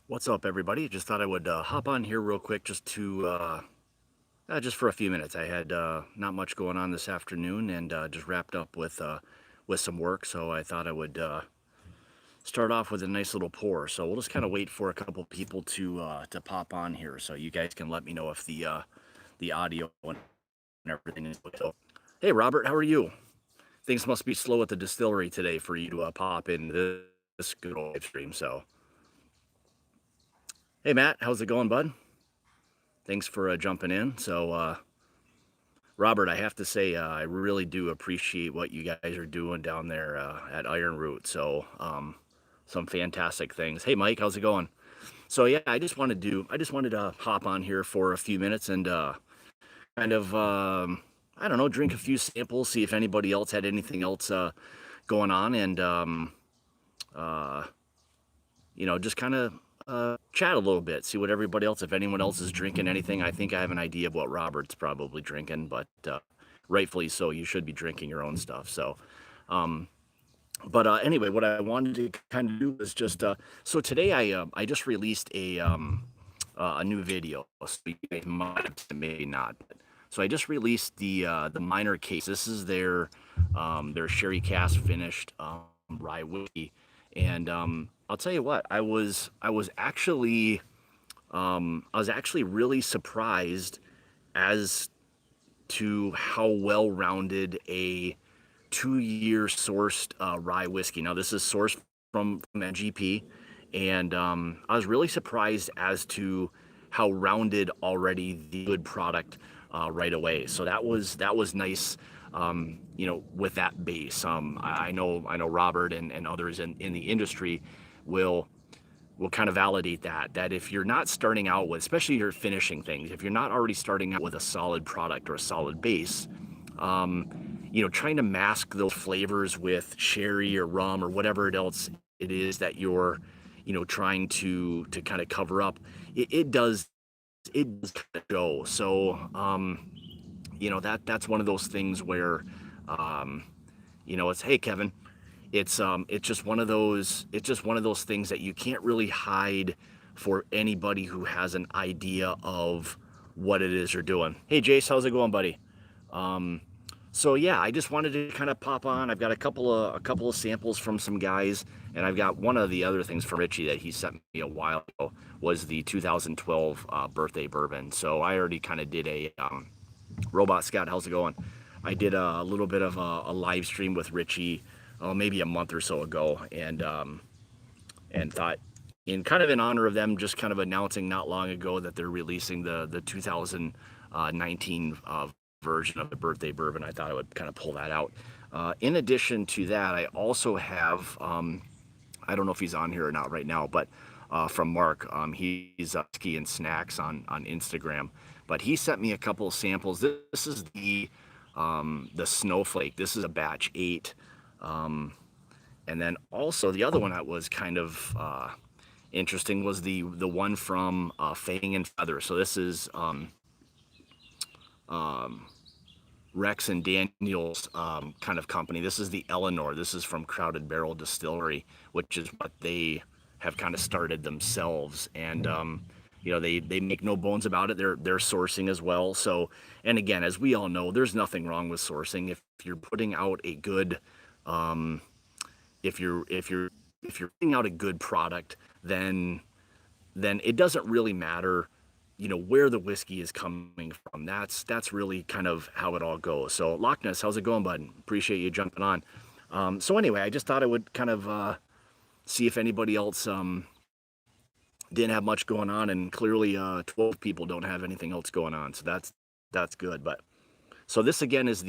What's up, everybody? Just thought I would hop on here real quick just for a few minutes. I had not much going on this afternoon and just wrapped up with some work, so I thought I would start off with a nice little pour. So we'll just kind of wait for a couple people to pop on here, so you guys can let me know if the audio and everything is good. So, hey, Robert, how are you? Things must be slow at the distillery today for you to pop in this good old live stream. So, hey, Matt, how's it going, bud? Thanks for jumping in. So, Robert, I have to say, I really do appreciate what you guys are doing down there at Iron Root. So, some fantastic things. Hey, Mike, how's it going? So, yeah, I just wanted to hop on here for a few minutes and kind of, I don't know, drink a few samples, see if anybody else had anything else going on, and uh, just kind of chat a little bit, see what everybody else, if anyone else is drinking anything. I think I have an idea of what Robert's probably drinking, but rightfully so. You should be drinking your own stuff. So, um, but anyway, what I wanted to kind of do was just so today I just released a new video. So you guys might, maybe not. So I just released the minor case. This is their sherry cask finished rye whiskey, and I'll tell you what, I was actually really surprised as to how well rounded a 2 year sourced rye whiskey. Now this is sourced from NGP, and I was really surprised as to how rounded already the good product right away. So that was nice. With that base, I know Robert and others in the industry will kind of validate that if you're not starting out with, especially you're finishing things, if you're not already starting out with a solid product or a solid base, trying to mask those flavors with sherry or rum or whatever else it is that you're, trying to kind of cover up, it does kind of show. So, that's one of those things where, um, it's, hey, Kevin, it's just one of those things that you can't really hide for anybody who has an idea of what it is you're doing. Hey, Jace, how's it going, buddy? Um, so yeah, I just wanted to kind of pop on. I've got a couple of samples from some guys, and I've got one of the other things from Richie that he sent me a while ago was the 2012 birthday bourbon. So I already kind of did a Robot Scott. How's it going? I did a little bit of a live stream with Richie, maybe a month or so ago, and thought, in kind of in honor of them just kind of announcing not long ago that they're releasing the 2019 version of the birthday bourbon, I thought I would kind of pull that out. In addition to that, I also have, I don't know if he's on here or not right now, but from Mark, he's Ski and Snacks on Instagram, but he sent me a couple of samples. This is the Snowflake. This is a batch 8. And then also the other one that was kind of interesting was the one from Fang and Feather. So this is Rex and Daniel's kind of company. This is the Eleanor. This is from Crowded Barrel Distillery, which is what they have kind of started themselves. And they make no bones about it. They're sourcing as well. So, and again, as we all know, there's nothing wrong with sourcing if you're putting out a good if you're putting out a good product, then it doesn't really matter, where the whiskey is coming from. That's really kind of how it all goes. So Loch Ness, how's it going, bud? Appreciate you jumping on. So anyway, I just thought I would kind of see if anybody else didn't have much going on, and clearly 12 people don't have anything else going on. So that's good. But so this again is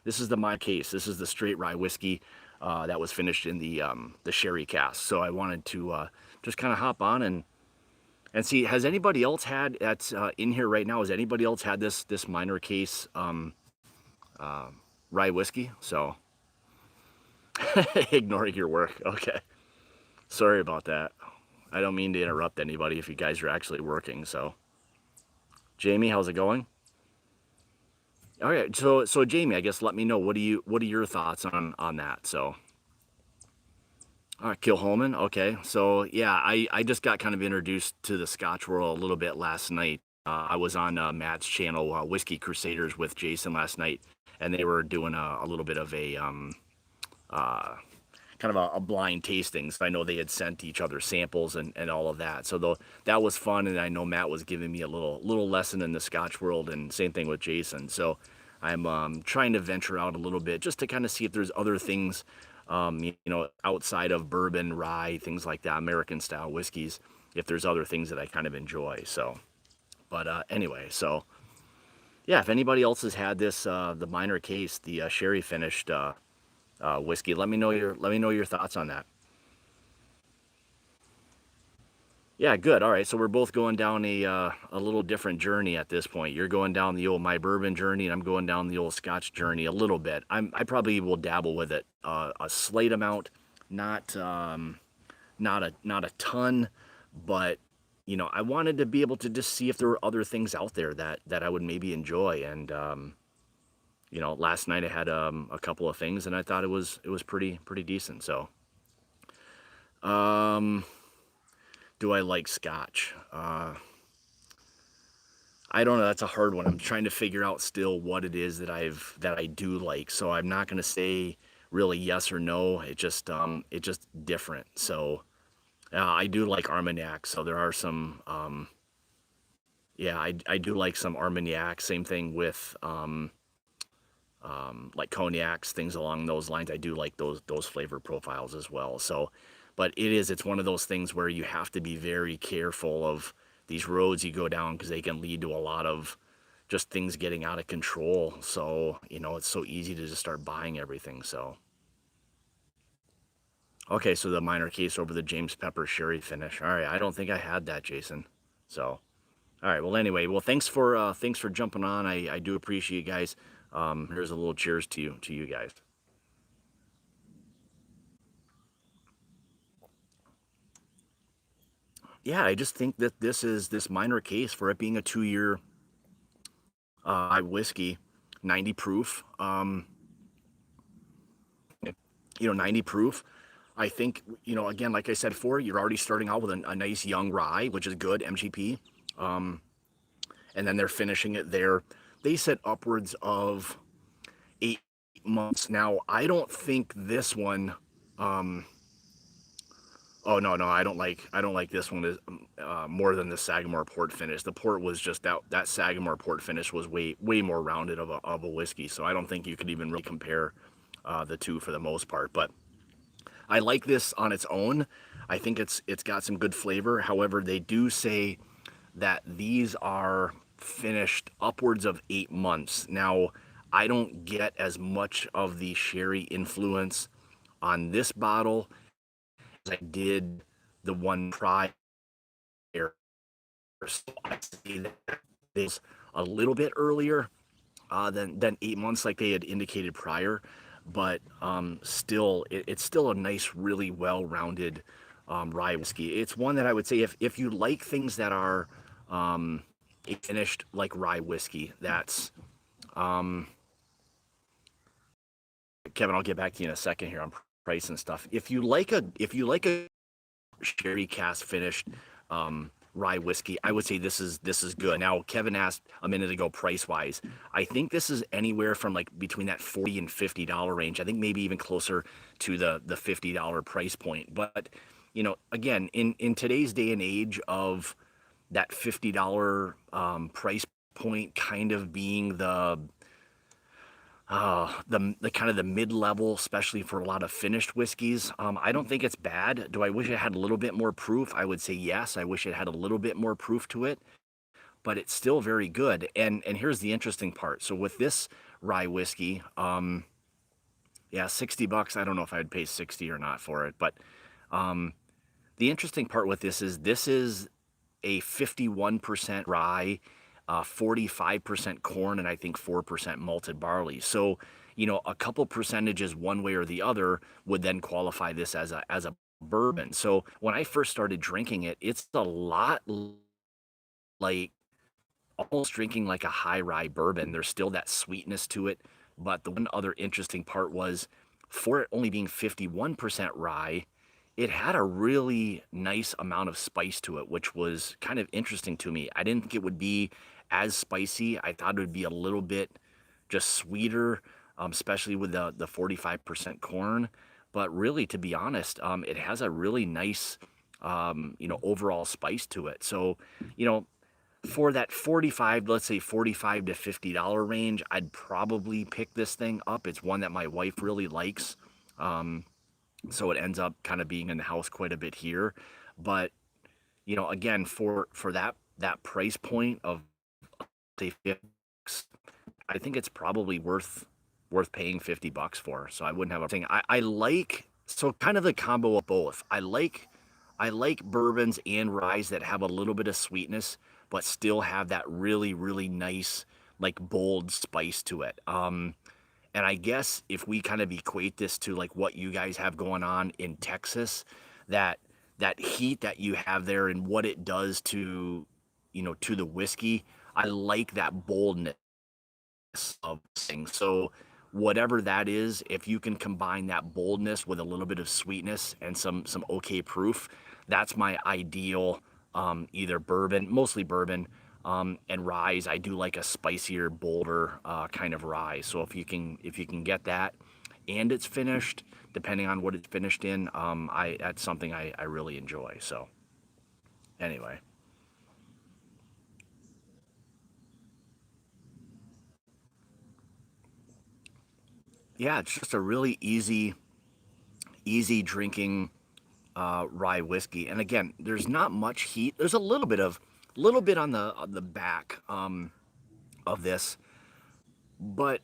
this is my case. This is the straight rye whiskey that was finished in the sherry cask. So I wanted to just kind of hop on and see, has anybody else had that's in here right now? Has anybody else had this minor case rye whiskey? So ignoring your work. Okay, sorry about that. I don't mean to interrupt anybody if you guys are actually working. So Jamie, how's it going? All right, so Jamie, I guess let me know, what are your thoughts on that? So All right, Kilhoman. Okay. So yeah, I just got kind of introduced to the Scotch world a little bit last night. I was on Matt's channel, Whiskey Crusaders, with Jason last night, and they were doing a little bit of a uh, kind of a blind tasting. So I know they had sent each other samples and all of that. So that was fun, and I know Matt was giving me a little lesson in the Scotch world, and same thing with Jason. So I'm trying to venture out a little bit just to kind of see if there's other things, outside of bourbon, rye, things like that, American style whiskeys, if there's other things that I kind of enjoy. So, but anyway, so yeah, if anybody else has had this, the minor case, the sherry finished whiskey, let me know your thoughts on that. Yeah, good. All right, so we're both going down a little different journey at this point. You're going down the old my bourbon journey, and I'm going down the old Scotch journey a little bit. I probably will dabble with it a slight amount, not not a ton, but I wanted to be able to just see if there were other things out there that I would maybe enjoy. And last night I had a couple of things, and I thought it was pretty decent. So, um, do I like Scotch? I don't know. That's a hard one. I'm trying to figure out still what it is that I do like. So I'm not gonna say really yes or no. It just different. So I do like Armagnac. So there are some. Yeah, I do like some Armagnac. Same thing with like cognacs, things along those lines. I do like those flavor profiles as well. So, but it's one of those things where you have to be very careful of these roads you go down, because they can lead to a lot of just things getting out of control. So, it's so easy to just start buying everything. So, okay, so the minor case over the James Pepper sherry finish. All right, I don't think I had that, Jason. So, all right. Well, anyway, well, thanks for jumping on. I do appreciate you guys. Here's a little cheers to you guys. Yeah, I just think that this minor case, for it being a 2 year whiskey, 90 proof. 90 proof. I think, again, like I said before, you're already starting out with a nice young rye, which is good, MGP. Um, and then they're finishing it there. They said upwards of 8 months. Now, I don't think this one. Um, oh no, no, I don't like this one as, more than the Sagamore port finish. The port was just that Sagamore port finish was way more rounded of a whiskey. So I don't think you could even really compare the two for the most part. But I like this on its own. I think it's got some good flavor. However, they do say that these are finished upwards of 8 months. Now, I don't get as much of the sherry influence on this bottle as I did the one prior. So I see that it's a little bit earlier than 8 months, like they had indicated prior. But still, it's still a nice, really well-rounded rye whiskey. It's one that I would say, if you like things that are um, finished like rye whiskey, that's Kevin. I'll get back to you in a second here on price and stuff. If you like a sherry cask finished rye whiskey, I would say this is good. Now, Kevin asked a minute ago price wise. I think this is anywhere from like between that $40 and $50 range. I think maybe even closer to the $50 price point. But again, in today's day and age of that $50 price point kind of being the kind of the mid-level, especially for a lot of finished whiskeys. I don't think it's bad. Do I wish it had a little bit more proof? I would say yes. I wish it had a little bit more proof to it, but it's still very good. And here's the interesting part. So with this rye whiskey, yeah, $60. I don't know if I'd pay 60 or not for it, but um, the interesting part with this is a 51% rye, 45% corn, and I think 4% malted barley. So, a couple percentages one way or the other would then qualify this as a bourbon. So when I first started drinking it, it's a lot like almost drinking like a high rye bourbon. There's still that sweetness to it. But the one other interesting part was, for it only being 51% rye, it had a really nice amount of spice to it, which was kind of interesting to me. I didn't think it would be as spicy. I thought it would be a little bit just sweeter, especially with the 45% corn. But really, to be honest, it has a really nice, overall spice to it. So, you know, for that 45, let's say 45 to $50 range, I'd probably pick this thing up. It's one that my wife really likes. So it ends up kind of being in the house quite a bit here. But, again, for that price point of say 50 bucks, I think it's probably worth paying 50 bucks for. So I wouldn't have a thing. I like, so kind of the combo of both. I like bourbons and ryes that have a little bit of sweetness, but still have that really, really nice, like bold spice to it. And I guess if we kind of equate this to like what you guys have going on in Texas, that that heat that you have there and what it does to, to the whiskey, I like that boldness of things. So whatever that is, if you can combine that boldness with a little bit of sweetness and some okay proof, that's my ideal either bourbon, mostly bourbon, and ryes. I do like a spicier, bolder kind of rye. So if you can get that and it's finished, depending on what it's finished in, that's something I really enjoy. So anyway. Yeah, it's just a really easy drinking rye whiskey. And again, there's not much heat. There's a little bit on the back of this, but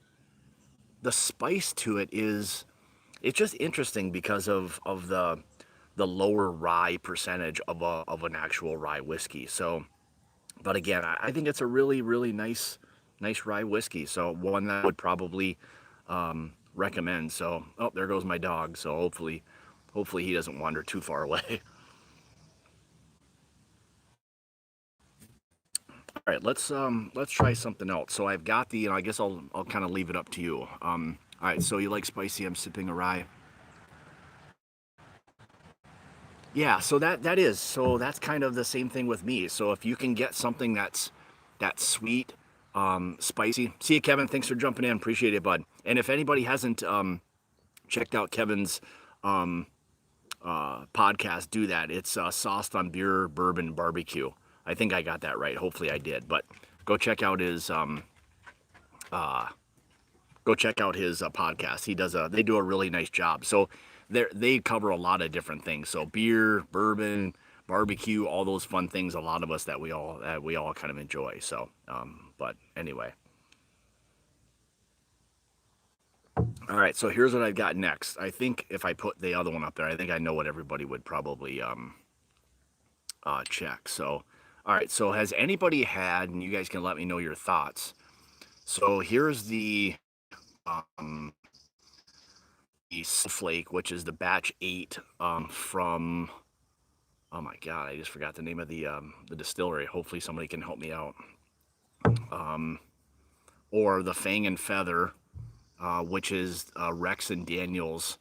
the spice to it is, it's just interesting because of the lower rye percentage of an actual rye whiskey. So, but again, I think it's a really really nice rye whiskey. So one that I would probably recommend. So, oh, there goes my dog. So hopefully he doesn't wander too far away. All right, let's try something else. So I've got the, I guess I'll kind of leave it up to you. All right, so you like spicy? I'm sipping a rye. Yeah, so that's kind of the same thing with me. So if you can get something that's sweet, spicy. See you, Kevin. Thanks for jumping in. Appreciate it, bud. And if anybody hasn't checked out Kevin's podcast, do that. It's sauced on beer, bourbon, barbecue. I think I got that right. Hopefully I did. But go check out his podcast. They do a really nice job. So they cover a lot of different things. So beer, bourbon, barbecue, all those fun things. A lot of us that we all kind of enjoy. So, but anyway. All right. So here's what I've got next. I think if I put the other one up there, I think I know what everybody would probably check. So, all right. So has anybody had? And you guys can let me know your thoughts. So here's um, the Snowflake, which is the batch 8 from, oh my god, I just forgot the name of the distillery. Hopefully somebody can help me out. Or the Fang and Feather, which is Rex and Daniels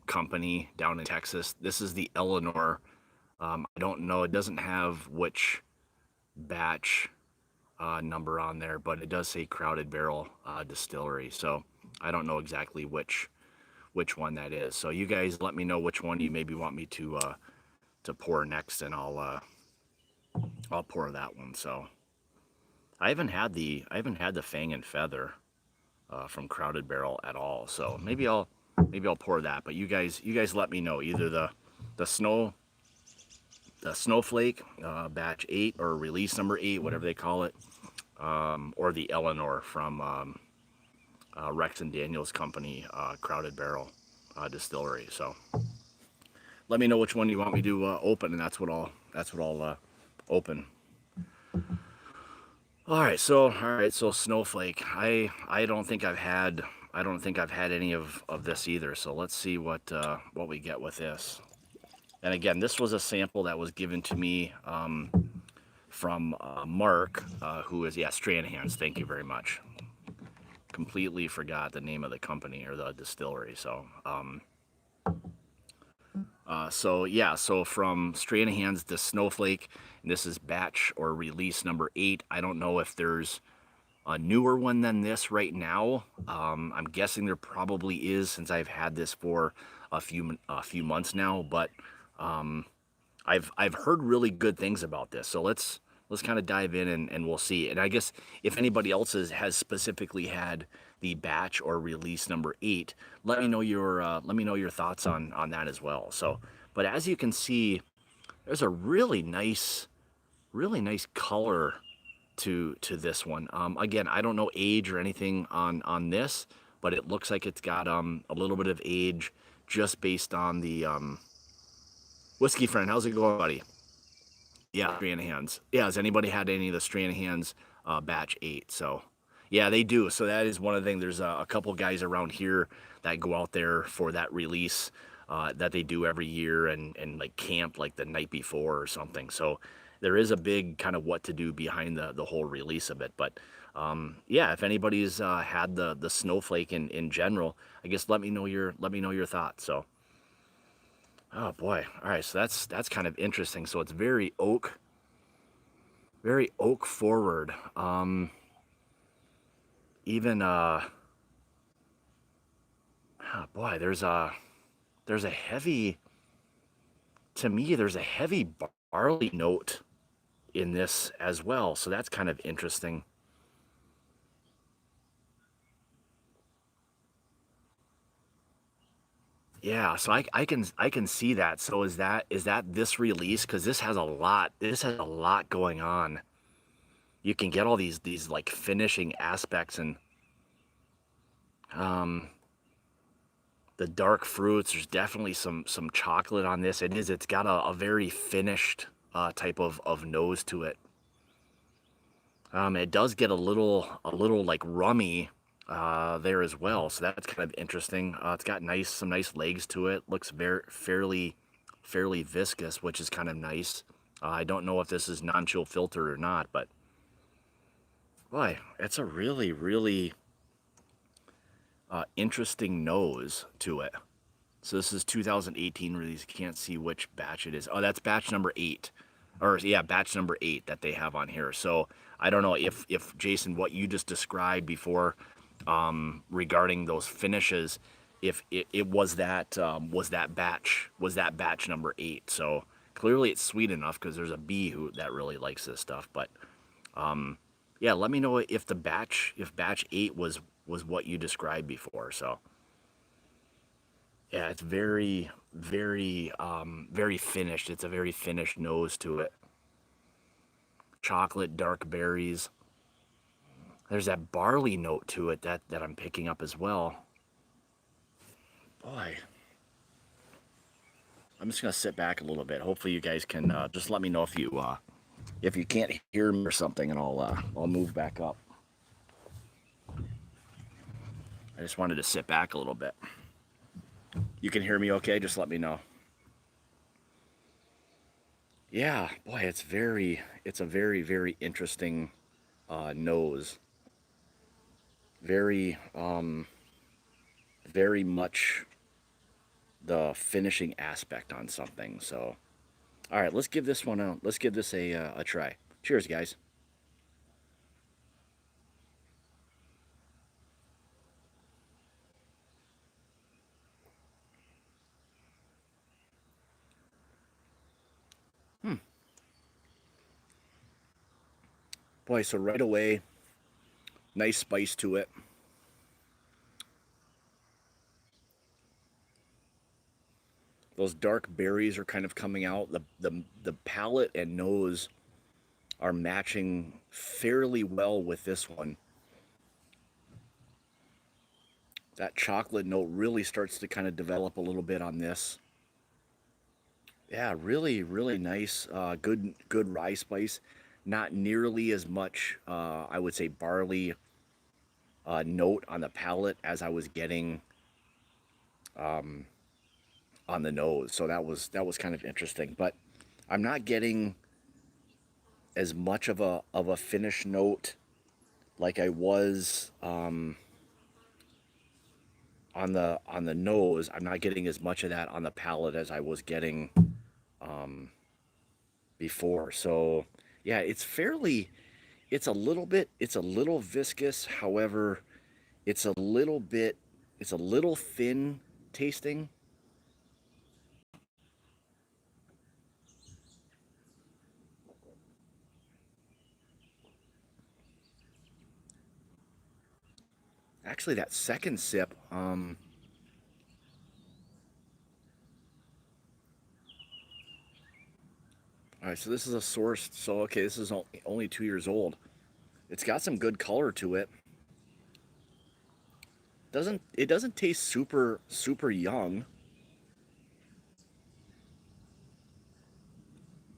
company down in Texas. This is the Eleanor. I don't know. It doesn't have which batch number on there, but it does say Crowded Barrel Distillery. So I don't know exactly which one that is. So you guys let me know which one you maybe want me to pour next, and I'll pour that one. So I haven't had the Fang and Feather from Crowded Barrel at all. So maybe I'll pour that. But you guys let me know either the snow the Snowflake batch 8 or release number 8, whatever they call it, or the Eleanor from Rex and Daniels Company Crowded Barrel Distillery. So let me know which one you want me to open, and that's what I'll open. All right, so Snowflake. I don't think I've had any of this either. So let's see what we get with this. And again, this was a sample that was given to me from Mark, who is, Stranahan's. Thank you very much. Completely forgot the name of the company or the distillery. So, all So yeah, so from Stranahan's to Snowflake, and this is batch or release number 8. I don't know if there's a newer one than this right now. I'm guessing there probably is, since I've had this for a few months now. But I've heard really good things about this. So let's kind of dive in, and we'll see. And I guess if anybody else has specifically had the batch or release number 8, let me know your thoughts on that as well. So, but as you can see, there's a really nice color to this one. Again, I don't know age or anything on this, but it looks like it's got a little bit of age just based on the whiskey friend. How's it going, buddy? Yeah, Stranahan's. Yeah, has anybody had any of the Stranahan's batch 8? So yeah, they do. So that is one of the things. There's a couple guys around here that go out there for that release that they do every year, and like camp like the night before or something. So there is a big kind of what to do behind the whole release of it. But yeah, if anybody's had the snowflake in general, I guess let me know your thoughts. So oh boy, all right, so that's kind of interesting. So it's very oak forward. Even oh boy, there's a heavy, to me, there's a heavy barley note in this as well. So that's kind of interesting. Yeah, so I can see that. So is that this release? Because this has a lot going on. You can get all these like finishing aspects, and um the dark fruits. There's definitely some chocolate on this. It's got a very finished type of nose to it. It does get a little like rummy there as well, so that's kind of interesting. It's got some nice legs to it. Looks fairly viscous, which is kind of nice. I don't know if this is non-chill filtered or not, but boy, it's a really interesting nose to it. So this is 2018 release. Can't see which batch it is. Oh, that's batch number 8. Or yeah, batch number 8 that they have on here. So I don't know if Jason, what you just described before regarding those finishes, if it was that batch number 8. So clearly it's sweet enough, because there's a bee that really likes this stuff. But yeah, let me know if batch 8 was what you described before. So yeah, it's very finished. It's a very finished nose to it. Chocolate, dark berries. There's that barley note to it that I'm picking up as well. Boy, I'm just gonna sit back a little bit. Hopefully, you guys can just let me know if you can't hear me or something, and I'll move back up. I just wanted to sit back a little bit. You can hear me okay? Just let me know. Yeah, boy, it's a very interesting nose. Very, very much the finishing aspect on something. So, all right, let's give this a try. Cheers, guys. Hmm. Boy, so right away, nice spice to it. Those dark berries are kind of coming out. The palate and nose are matching fairly well with this one. That chocolate note really starts to kind of develop a little bit on this. Yeah, really nice. Good rye spice. Not nearly as much, I would say, barley note on the palate as I was getting on the nose. So that was kind of interesting. But I'm not getting as much of a finish note like I was on the nose, I'm not getting as much of that on the palate as I was getting before. So yeah, it's a little viscous. However, it's a little bit, it's a little thin tasting. Actually, that second sip, all right, so this is a sourced, so okay, this is only 2 years old. It's got some good color to it. It doesn't taste super young,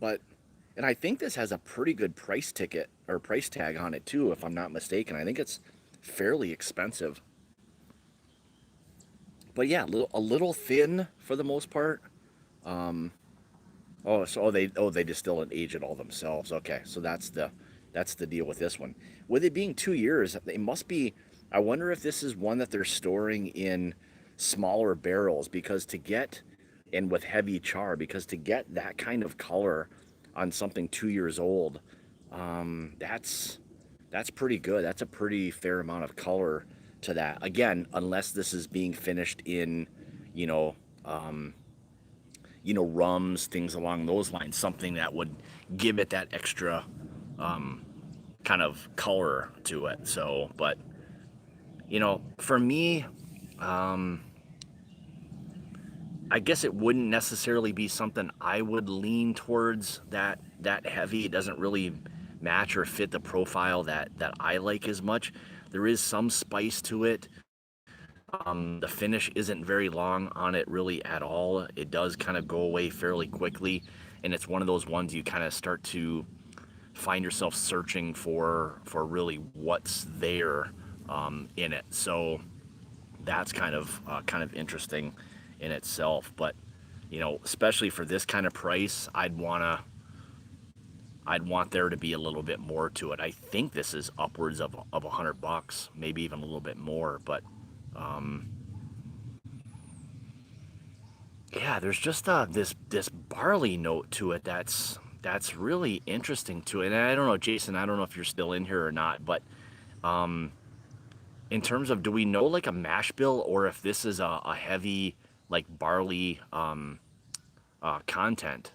but and I think this has a pretty good price ticket or price tag on it too, if I'm not mistaken. I think it's fairly expensive. But yeah, a little thin for the most part. Um, they distill and age it all themselves. Okay, so that's the deal with this one. With it being 2 years, it must be. I wonder if this is one that they're storing in smaller barrels because to get and with heavy char because to get that kind of color on something 2 years old, that's pretty good. That's a pretty fair amount of color to that. Again, unless this is being finished in, you know, rums, things along those lines, something that would give it that extra kind of color to it. So, but for me, I guess it wouldn't necessarily be something I would lean towards that heavy. It doesn't really match or fit the profile that I like as much. There is some spice to it. The finish isn't very long on it really at all. It does kind of go away fairly quickly, and it's one of those ones you kind of start to find yourself searching for really what's there in it. So that's kind of interesting in itself. But especially for this kind of price, I'd want there to be a little bit more to it. I think this is upwards of $100, maybe even a little bit more. But yeah, there's just this barley note to it that's really interesting to it. And I don't know, Jason, I don't know if you're still in here or not, but in terms of, do we know like a mash bill or if this is a heavy like barley content?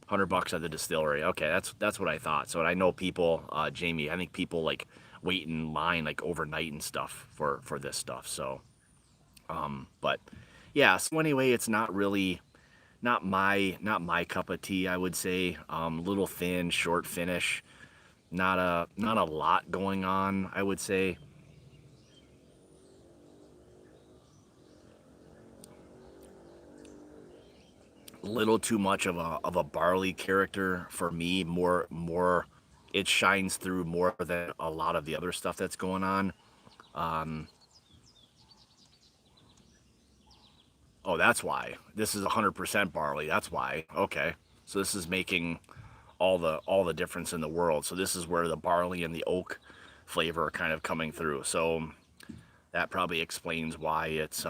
$100 at the distillery. Okay, that's what I thought. So I know people, Jamie. I think people like wait in line like overnight and stuff for this stuff. So, but yeah. So anyway, it's not my cup of tea. I would say little thin, short finish. Not a lot going on. I would say. Little too much of a barley character for me. More, it shines through more than a lot of the other stuff that's going on. Um, oh, that's why this is 100% barley. That's why. Okay, so this is making all the difference in the world. So this is where the barley and the oak flavor are kind of coming through. So that probably explains why it's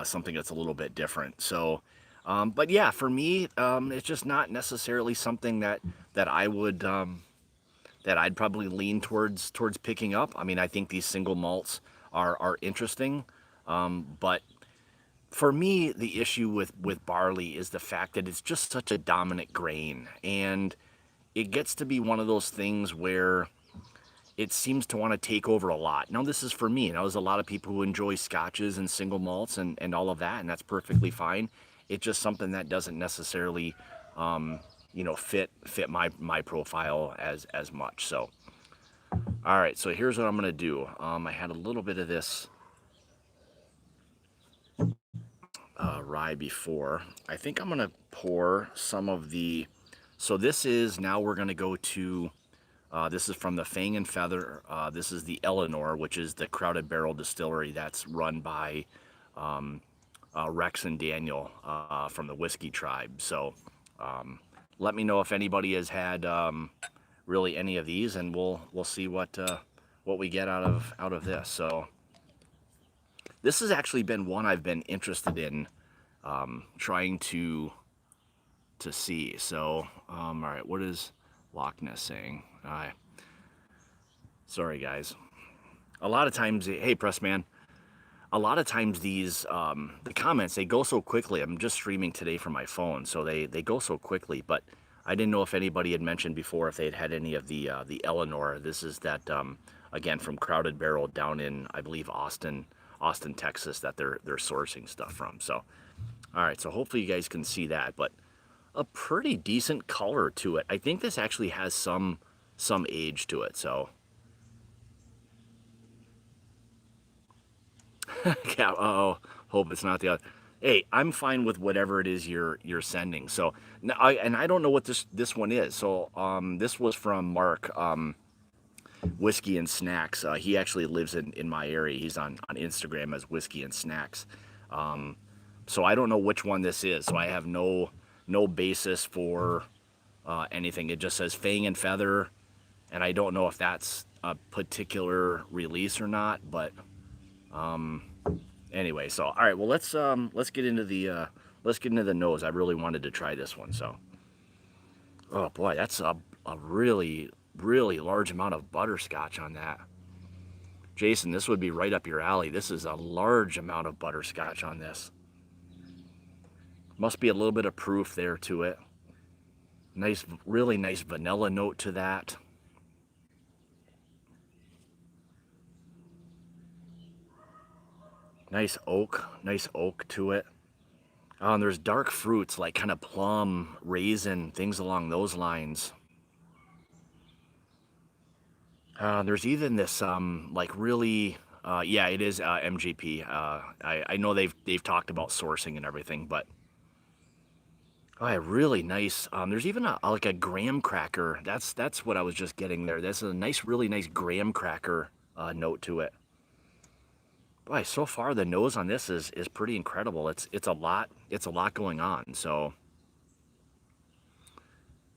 something that's a little bit different. So, but yeah, for me, it's just not necessarily something that I would that I'd probably lean towards picking up. I mean, I think these single malts are interesting, but for me, the issue with barley is the fact that it's just such a dominant grain, and it gets to be one of those things where it seems to want to take over a lot. Now, this is for me. Now, there's a lot of people who enjoy scotches and single malts and all of that, and that's perfectly fine. It's just something that doesn't necessarily, fit my profile as much. So, all right. So here's what I'm gonna do. I had a little bit of this rye before. I think I'm gonna pour some of the. So this is now we're gonna go to. This is from the Fang and Feather. This is the Eleanor, which is the Crowded Barrel Distillery that's run by Rex and Daniel from the Whiskey Tribe. So let me know if anybody has had really any of these, and we'll see what we get out of this. So this has actually been one I've been interested in trying to see. So, all right, what is Loch Ness saying? Sorry, guys. A lot of times, hey, Pressman, a lot of times these, the comments, they go so quickly. I'm just streaming today from my phone, so they go so quickly, but I didn't know if anybody had mentioned before if they'd had any of the Eleanor. This is that, again, from Crowded Barrel down in, I believe, Austin, Texas, that they're sourcing stuff from. So, all right, so hopefully you guys can see that, but a pretty decent color to it. I think this actually has some age to it, so. Yeah, hope it's not the other. Hey, I'm fine with whatever it is you're sending. So, now I don't know what this one is. So, this was from Mark, Whiskey and Snacks. He actually lives in my area. He's on Instagram as Whiskey and Snacks. So I don't know which one this is. So I have no basis for anything. It just says Fang and Feather, and I don't know if that's a particular release or not. But anyway, so all right. Well, let's get into the nose. I really wanted to try this one. So, oh boy, that's a really large amount of butterscotch on that. Jason, this would be right up your alley. This is a large amount of butterscotch on this. Must be a little bit of proof there to it. Nice, really nice vanilla note to that. Nice oak to it. And there's dark fruits like kind of plum, raisin, things along those lines. There's even this like really, yeah, it is MGP. I know they've talked about sourcing and everything, but oh, yeah, really nice. There's even like a graham cracker. That's what I was just getting there. That's a really nice graham cracker note to it. Boy, so far the nose on this is pretty incredible. It's a lot going on. So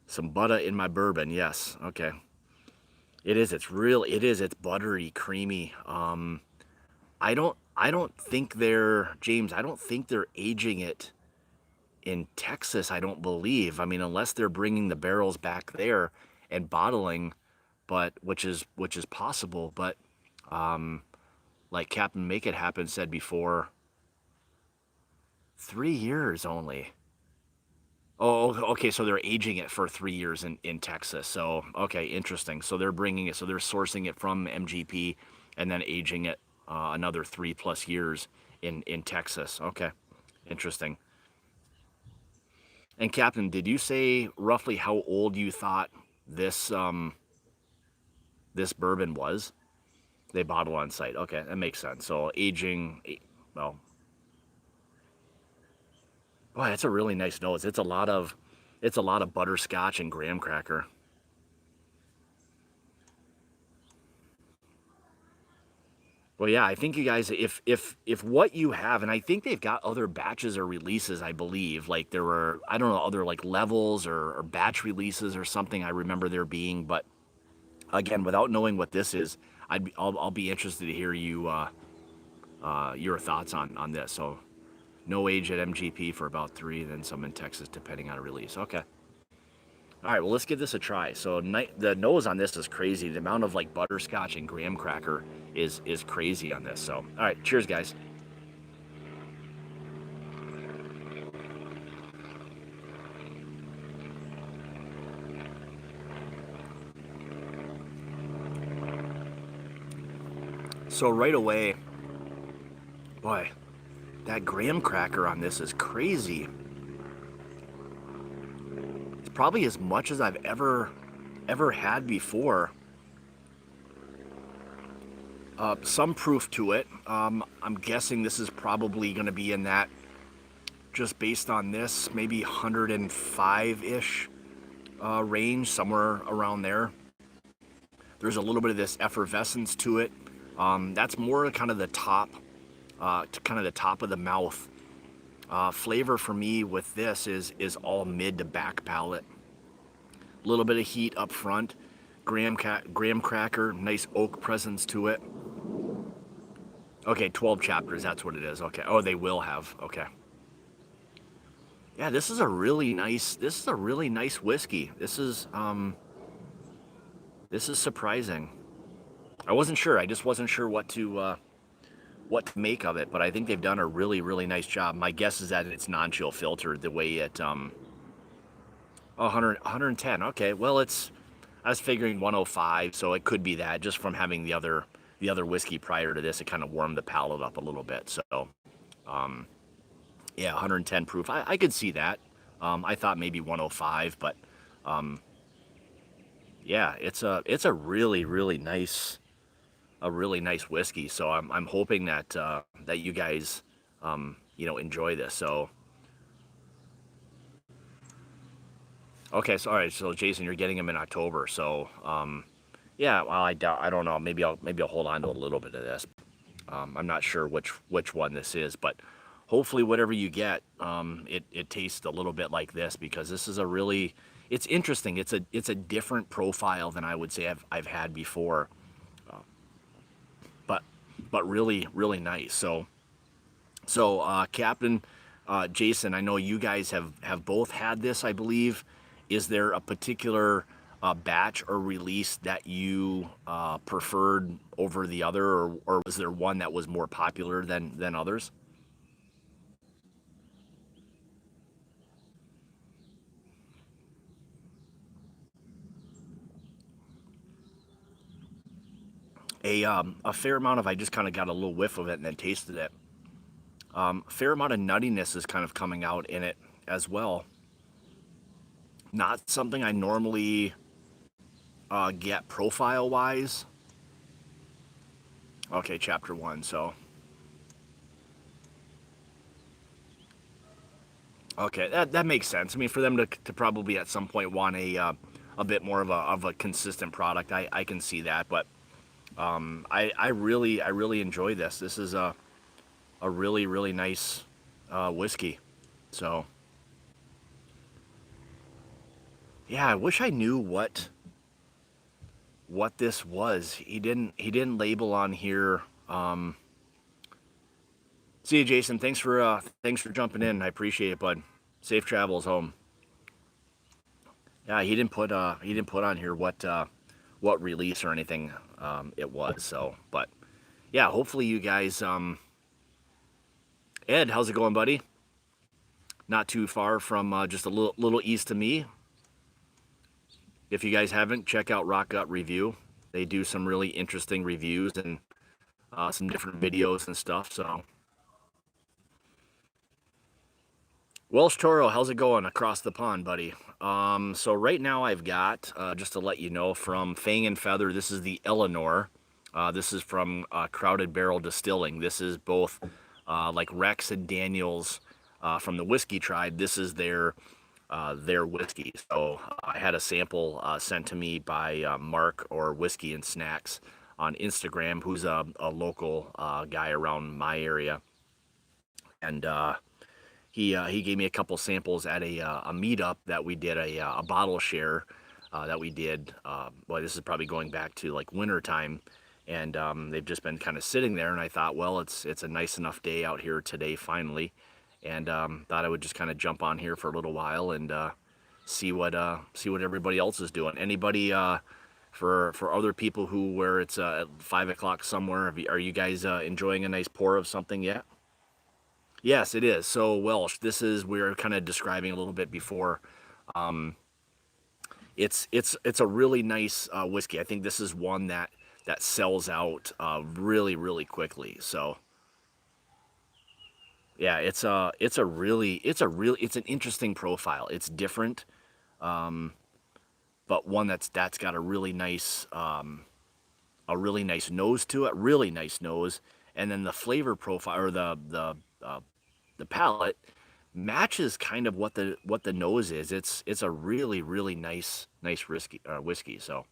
some butter in my bourbon, yes. Okay. It is. It's buttery, creamy. I don't think James, I don't think they're aging it in Texas, I don't believe. I mean, unless they're bringing the barrels back there and bottling, but which is possible, but like Captain Make It Happen said before, 3 years only. Oh, okay, so they're aging it for 3 years in Texas. So, okay, interesting. So they're bringing it, so they're sourcing it from MGP and then aging it another 3+ years in Texas. Okay, interesting. And Captain, did you say roughly how old you thought this this bourbon was? They bottle on site. Okay, that makes sense. So aging, well, boy, that's a really nice nose. It's a lot of butterscotch and graham cracker. Well, yeah, I think you guys, if what you have, and I think they've got other batches or releases, I believe, like there were, I don't know, other like levels or batch releases or something. I remember there being, but again, without knowing what this is, I'll be interested to hear you your thoughts on this. So, no age at MGP for about 3, then some in Texas, depending on a release. Okay. All right, well, let's give this a try. So the nose on this is crazy. The amount of like butterscotch and graham cracker is crazy on this. So, all right, cheers, guys. So right away, boy, that graham cracker on this is crazy. It's probably as much as I've ever had before. Some proof to it. I'm guessing this is probably going to be in that, just based on this, maybe 105-ish range, somewhere around there. There's a little bit of this effervescence to it. That's more kind of the top, of the mouth. Flavor for me with this is all mid to back palate. A little bit of heat up front. Graham cracker, nice oak presence to it. Okay, 12 chapters. That's what it is. Okay. Oh, they will have. Okay. Yeah, this is a really nice. This is a really nice whiskey. This is surprising. I wasn't sure. I just wasn't sure what to make of it, but I think they've done a really nice job. My guess is that it's non-chill filtered the way it 110. Okay. Well, I was figuring 105, so it could be that just from having the other whiskey prior to this, it kind of warmed the palate up a little bit. So, yeah, 110 proof. I could see that. I thought maybe 105, but yeah, it's a really nice whiskey. So I'm hoping that you guys enjoy this. So okay, so all right, so Jason, you're getting them in October. So yeah, well, I don't know. Maybe I'll hold on to a little bit of this. I'm not sure which one this is, but hopefully whatever you get, it tastes a little bit like this, because this is it's interesting. It's a different profile than I would say I've had before, but really nice. So Captain Jason, I know you guys have both had this, I believe. Is there a particular batch or release that you preferred over the other, or was there one that was more popular than others? A fair amount of, I just kind of got a little whiff of it and then tasted it. A fair amount of nuttiness is kind of coming out in it as well. Not something I normally get profile wise. Okay, chapter one. So okay, that makes sense. I mean, for them to probably at some point want a bit more of a consistent product, I can see that. But I really enjoy this. This is a really nice whiskey. So yeah, I wish I knew what this was. He didn't label on here. See you, Jason. Thanks for jumping in. I appreciate it, bud. Safe travels home. Yeah, he didn't put on here what release or anything it was. So, but yeah, hopefully you guys. Ed, how's it going, buddy? Not too far from just a little east of me. If you guys haven't, check out Rock Gut Review. They do some really interesting reviews and some different videos and stuff. So, Welsh Toro, how's it going across the pond, buddy? So right now I've got, just to let you know, from Fang and Feather, this is the Eleanor. This is from Crowded Barrel Distilling. This is both like Rex and Daniels from the whiskey tribe. This is their whiskey. So I had a sample sent to me by Mark, or Whiskey and Snacks on Instagram, who's a local guy around my area. And he gave me a couple samples at a meetup that we did, a bottle share that we did. Boy, this is probably going back to like winter time, and they've just been kind of sitting there. And I thought, well, it's a nice enough day out here today finally, and thought I would just kind of jump on here for a little while and see what everybody else is doing. Anybody for other people who where it's at 5 o'clock somewhere, are you guys enjoying a nice pour of something yet? Yes, it is. So Welsh, this is we were kind of describing a little bit before. It's a really nice whiskey. I think this is one that sells out really quickly. So yeah, it's an interesting profile. It's different, but one that's got a really nice nose to it, really nice nose, and then the flavor profile, or the palate matches kind of what the nose is. It's a really nice whiskey. So,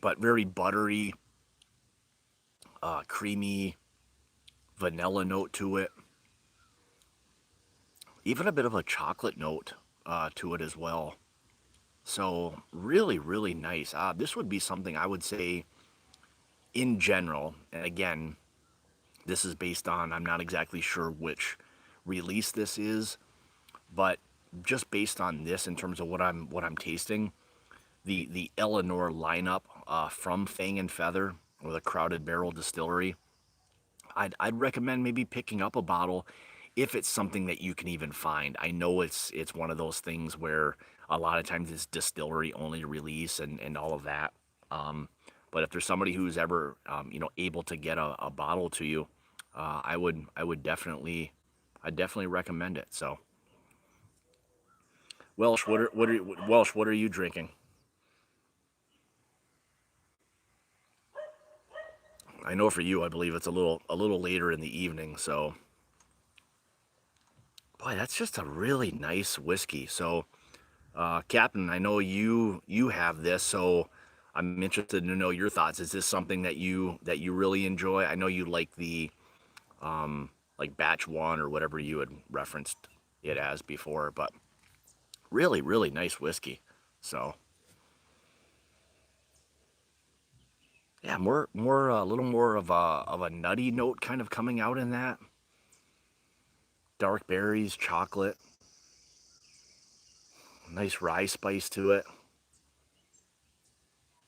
but very buttery, creamy, vanilla note to it. Even a bit of a chocolate note to it as well. So really, really nice. This would be something I would say in general, and again, this is based on, I'm not exactly sure which release this is, but just based on this in terms of what I'm tasting, the Eleanor lineup from Fang and Feather or the Crowded Barrel Distillery, I'd recommend maybe picking up a bottle if it's something that you can even find. I know it's one of those things where a lot of times it's distillery only release and all of that. Um, but if there's somebody who's ever able to get a bottle to you, I would definitely recommend it. So Welsh, what are you drinking? I know for you, I believe it's a little later in the evening. So boy, that's just a really nice whiskey. So Captain, I know you have this, so I'm interested to know your thoughts. Is this something that you really enjoy? I know you like the like batch one or whatever you had referenced it as before, but really, really nice whiskey. So yeah, a little more of a nutty note kind of coming out in that. Dark berries, chocolate, nice rye spice to it.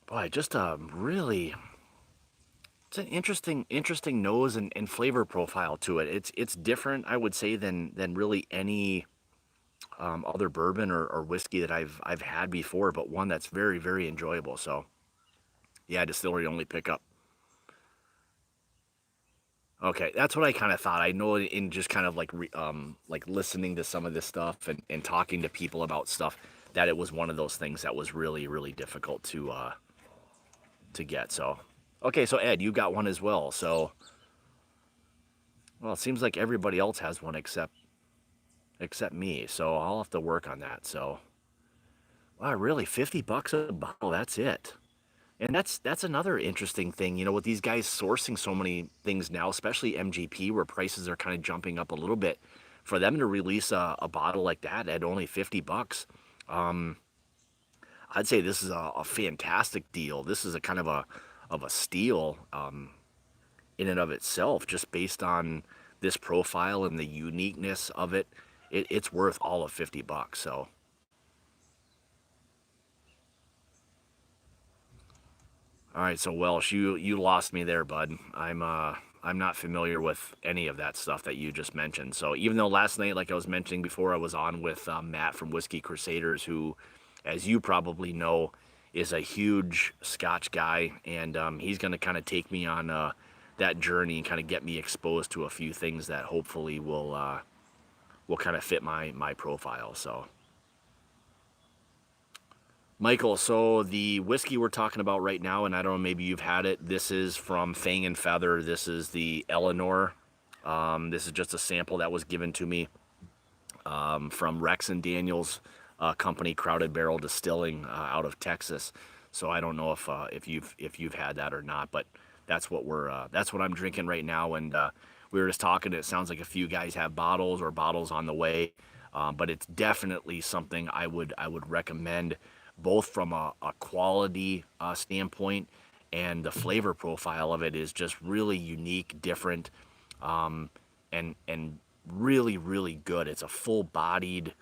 Boy, just a really it's an interesting nose and flavor profile to it. It's different, I would say, than really any other bourbon or whiskey that I've had before, but one that's very very enjoyable. So yeah, distillery only pickup. Okay, that's what I kind of thought. I know in just kind of like listening to some of this stuff and talking to people about stuff that it was one of those things that was really really difficult to get. So okay, so Ed, you got one as well. So well, it seems like everybody else has one except me. So I'll have to work on that. So wow, really, $50 a bottle. That's it. And that's another interesting thing, with these guys sourcing so many things now, especially MGP, where prices are kind of jumping up a little bit. For them to release a bottle like that at only $50, I'd say this is a fantastic deal. This is a kind of a steal in and of itself, just based on this profile and the uniqueness of it. It's worth all of $50. So all right, so Welsh, you lost me there, bud. I'm not familiar with any of that stuff that you just mentioned. So even though last night, like I was mentioning before, I was on with Matt from Whiskey Crusaders, who, as you probably know, is a huge Scotch guy, and he's going to kind of take me on that journey and kind of get me exposed to a few things that hopefully will kind of fit my profile. So. Michael, so the whiskey we're talking about right now, and I don't know, maybe you've had it. This is from Fang and Feather. This is the Eleanor. This is just a sample that was given to me from Rex and Daniel's company, Crowded Barrel Distilling, out of Texas. So I don't know if you've had that or not, but that's what I'm drinking right now. And we were just talking. It sounds like a few guys have bottles or bottles on the way, but it's definitely something I would recommend, both from a quality standpoint, and the flavor profile of it is just really unique, different, and really really good. It's a full-bodied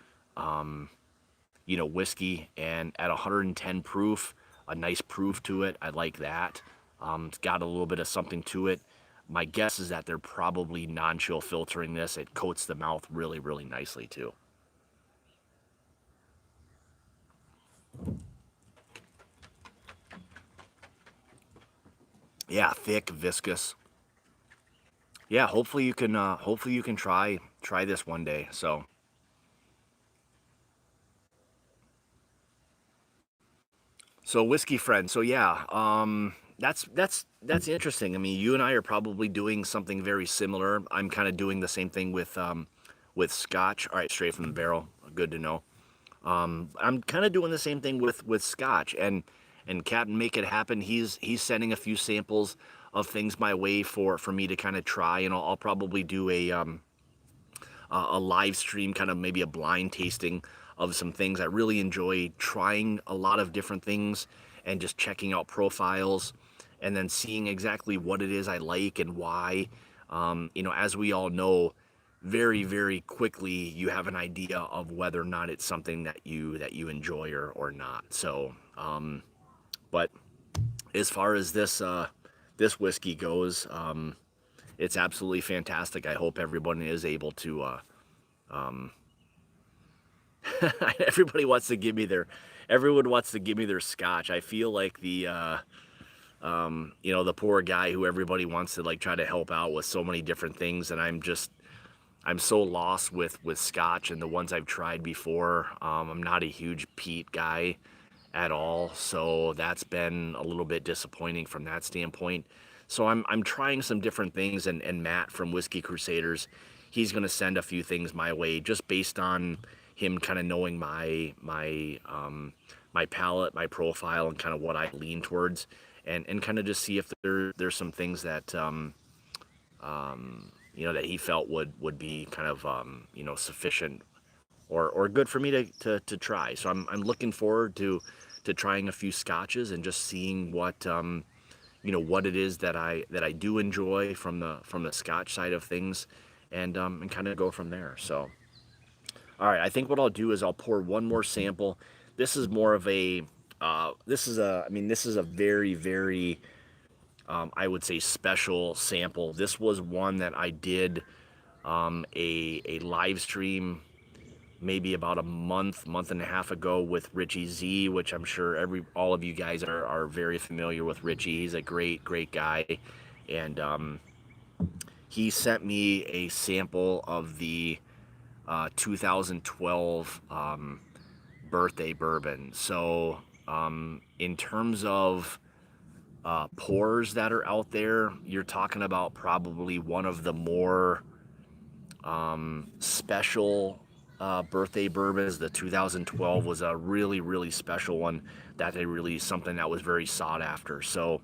whiskey, and at 110 proof, a nice proof to it. I like that. It's got a little bit of something to it. My guess is that they're probably non-chill filtering this. It coats the mouth really really nicely too. Yeah, thick, viscous. Yeah, hopefully you can try this one day. So whiskey friend. So yeah, that's interesting. I mean, you and I are probably doing something very similar. I'm kind of doing the same thing with Scotch. All right, straight from the barrel. Good to know. I'm kind of doing the same thing with Scotch, and Captain Make It Happen. He's sending a few samples of things my way for me to kind of try, and I'll probably do a live stream, kind of maybe a blind tasting some things. I really enjoy trying a lot of different things and just checking out profiles and then seeing exactly what it is I like and why. You know, as we all know, very, very quickly you have an idea of whether or not it's something that you enjoy or not. So, but as far as this this whiskey goes, it's absolutely fantastic. I hope everyone is able to. Everybody wants to give me their. Everyone wants to give me their scotch. I feel like the. You know, the poor guy who everybody wants to like try to help out with so many different things, and I'm so lost with scotch and the ones I've tried before. I'm not a huge peat guy at all, so that's been a little bit disappointing from that standpoint. So I'm trying some different things, and Matt from Whiskey Crusaders, he's going to send a few things my way just based on him kind of knowing my palate, my profile, and kind of what I lean towards, and kind of just see if there's some things that you know, that he felt would be kind of you know, sufficient or good for me to try. So I'm looking forward to trying a few scotches and just seeing what you know, what it is that I do enjoy from the scotch side of things, and kind of go from there. So all right, I think what I'll do is I'll pour one more sample. This is more of a this is a very, very I would say special sample. This was one that I did a live stream maybe about a month and a half ago with Richie Z, which I'm sure all of you guys are very familiar with Richie. He's a great guy, and he sent me a sample of the 2012 birthday bourbon. So in terms of pours that are out there, you're talking about probably one of the more special birthday bourbons. The 2012 was a really special one that they released, something that was very sought after. So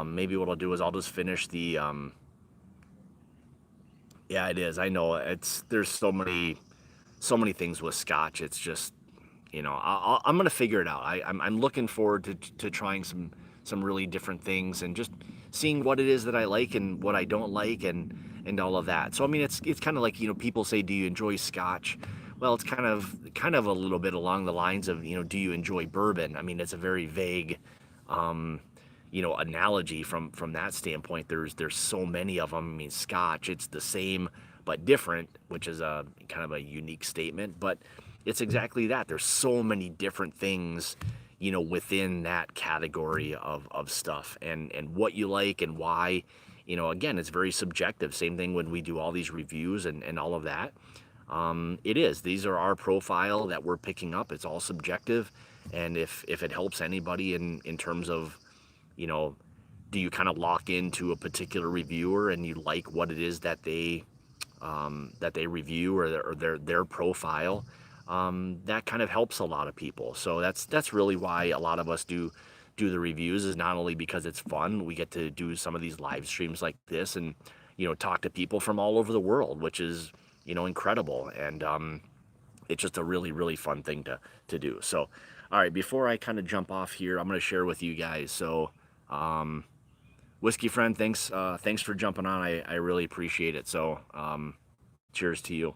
maybe what I'll do is I'll just finish the yeah, it is, I know, there's so many things with scotch. It's just, you know, I'm gonna figure it out. I'm looking forward to trying some really different things and just seeing what it is that I like and what I don't like, and all of that. So I mean, it's kind of like, you know, people say, do you enjoy scotch? Well, it's kind of a little bit along the lines of, you know, do you enjoy bourbon? I mean, it's a very vague you know, analogy from that standpoint. There's so many of them. I mean, scotch, it's the same but different, which is a kind of a unique statement, but it's exactly that. There's so many different things, you know, within that category of stuff, and what you like and why, you know, again, it's very subjective. Same thing when we do all these reviews and all of that. These are our profile that we're picking up. It's all subjective, and if it helps anybody in terms of, you know, do you kind of lock into a particular reviewer and you like what it is that they review, or their profile, that kind of helps a lot of people. So that's really why a lot of us do the reviews, is not only because it's fun. We get to do some of these live streams like this and, you know, talk to people from all over the world, which is, you know, incredible, and it's just a really fun thing to do. So all right, before I kind of jump off here, I'm going to share with you guys. So Whiskey Friend, thanks for jumping on. I really appreciate it. So cheers to you.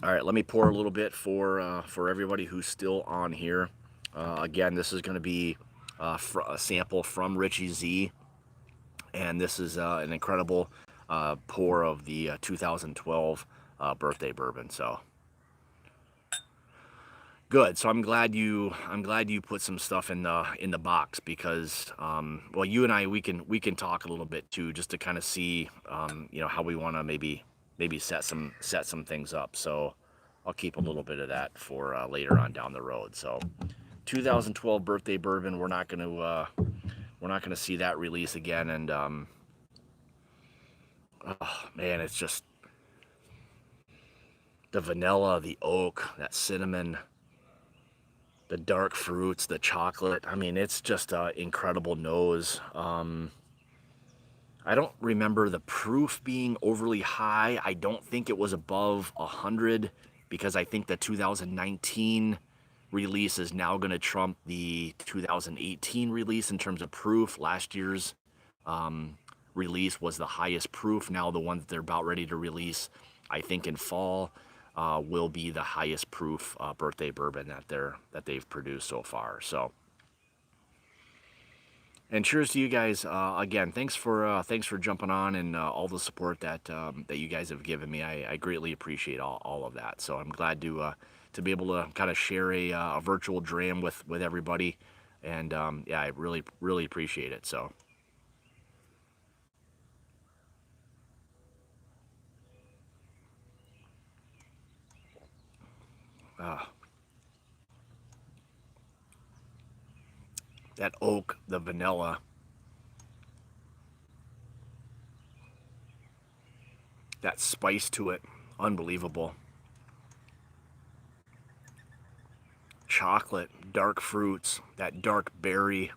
All right, let me pour a little bit for everybody who's still on here. Again, this is going to be a sample from Richie Z, and this is an incredible pour of the 2012 birthday bourbon. So good. So I'm glad you put some stuff in the box, because well, you and I, we can talk a little bit too, just to kind of see you know, how we want to maybe set some things up. So I'll keep a little bit of that for later on down the road. So 2012 birthday bourbon, we're not gonna see that release again. And oh man, it's just the vanilla, the oak, that cinnamon, the dark fruits, the chocolate. I mean, it's just an incredible nose. I I don't remember the proof being overly high. I don't think it was above 100 because I think the 2019 release is now going to trump the 2018 release in terms of proof. Last year's release was the highest proof. Now the one that they're about ready to release, I think in fall, will be the highest proof birthday bourbon that they've produced so far. So, and cheers to you guys again. Thanks for jumping on and all the support that you guys have given me. I greatly appreciate all of that. So I'm glad to be able to kind of share a virtual dram with everybody, and yeah, I really appreciate it. So. That oak, the vanilla, that spice to it, unbelievable. Chocolate, dark fruits, that dark berry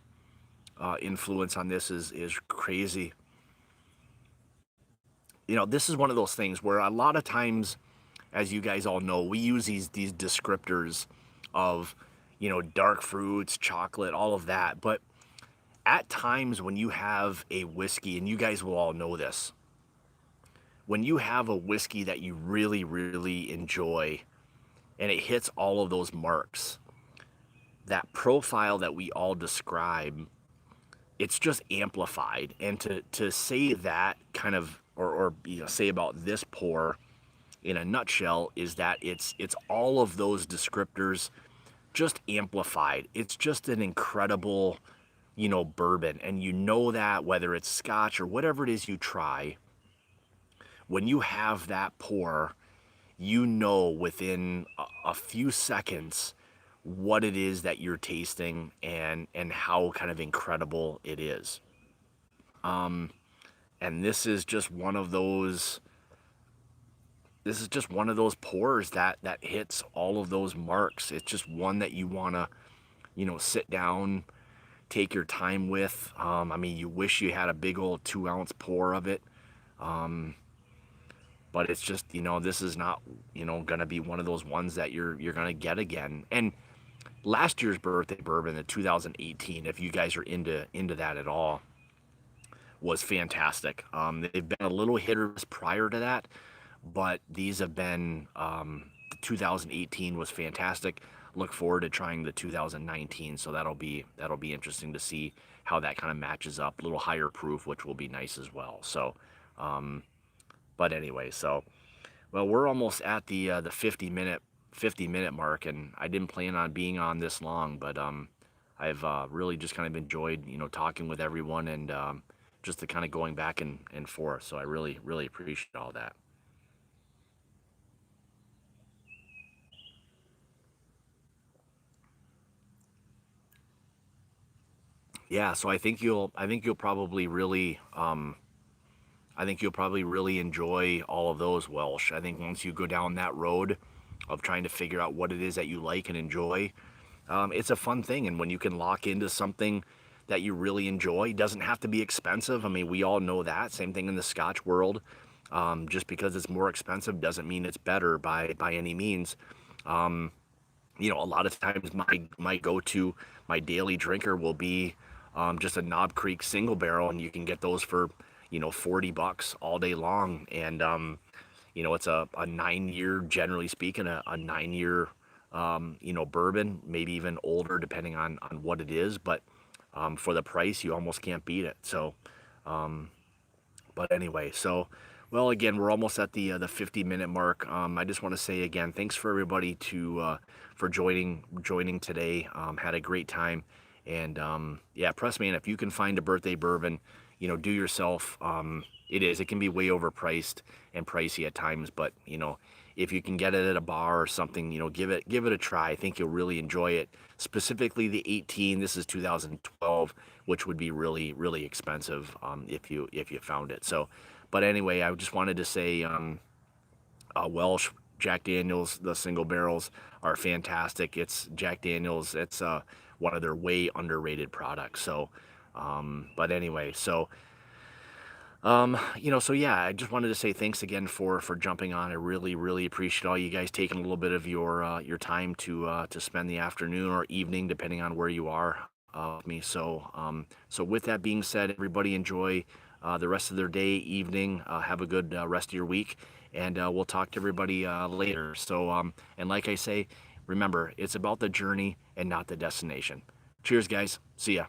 influence on this is crazy. You know, this is one of those things where a lot of times, as you guys all know, we use these descriptors of, you know, dark fruits, chocolate, all of that. But at times when you have a whiskey, and you guys will all know this, when you have a whiskey that you really enjoy and it hits all of those marks, that profile that we all describe, it's just amplified. And to say that kind of, or you know, say about this pour in a nutshell, is that it's all of those descriptors just amplified. It's just an incredible, you know, bourbon. And you know that whether it's scotch or whatever it is you try, when you have that pour, you know within a few seconds what it is that you're tasting and how kind of incredible it is. And this is just one of those pours that hits all of those marks. It's just one that you want to, you know, sit down, take your time with. I mean, you wish you had a big old 2-ounce pour of it. But it's just, you know, this is not, you know, gonna be one of those ones that you're gonna get again. And last year's birthday bourbon, the 2018, if you guys are into that at all, was fantastic. They've been a little hit or miss prior to that, but these have been, the 2018 was fantastic. Look forward to trying the 2019, so that'll be interesting to see how that kind of matches up. A little higher proof, which will be nice as well. So, but anyway, so, well, we're almost at the 50-minute mark, and I didn't plan on being on this long, but I've really just kind of enjoyed, you know, talking with everyone, and just the kind of going back and forth. So I really appreciate all that. Yeah, so I think you'll probably really enjoy all of those, Welsh. I think once you go down that road of trying to figure out what it is that you like and enjoy, it's a fun thing. And when you can lock into something that you really enjoy, it doesn't have to be expensive. I mean, we all know that. Same thing in the Scotch world. Just because it's more expensive doesn't mean it's better by any means. You know, a lot of times my go-to, my daily drinker will be just a Knob Creek single barrel, and you can get those for, you know, $40 all day long. And you know, it's a 9-year, generally speaking, a 9-year you know, bourbon, maybe even older depending on what it is, but for the price you almost can't beat it. So but anyway, so, well, again, we're almost at the 50-minute mark. I just want to say again, thanks for everybody for joining today. Had a great time, and yeah, Pressman, if you can find a birthday bourbon, you know, do yourself. It can be way overpriced and pricey at times, but you know, if you can get it at a bar or something, you know, give it a try. I think you'll really enjoy it. Specifically the 18. This is 2012, which would be really expensive if you found it. So, but anyway, I just wanted to say, Welsh Jack Daniels, the single barrels are fantastic. It's Jack Daniels. It's one of their way underrated products. So, but anyway, so So yeah, I just wanted to say thanks again for jumping on. I really appreciate all you guys taking a little bit of your time to spend the afternoon or evening, depending on where you are, with me. So with that being said, everybody enjoy the rest of their day, evening. Have a good rest of your week, and we'll talk to everybody later. And like I say, remember, it's about the journey and not the destination. Cheers, guys. See ya.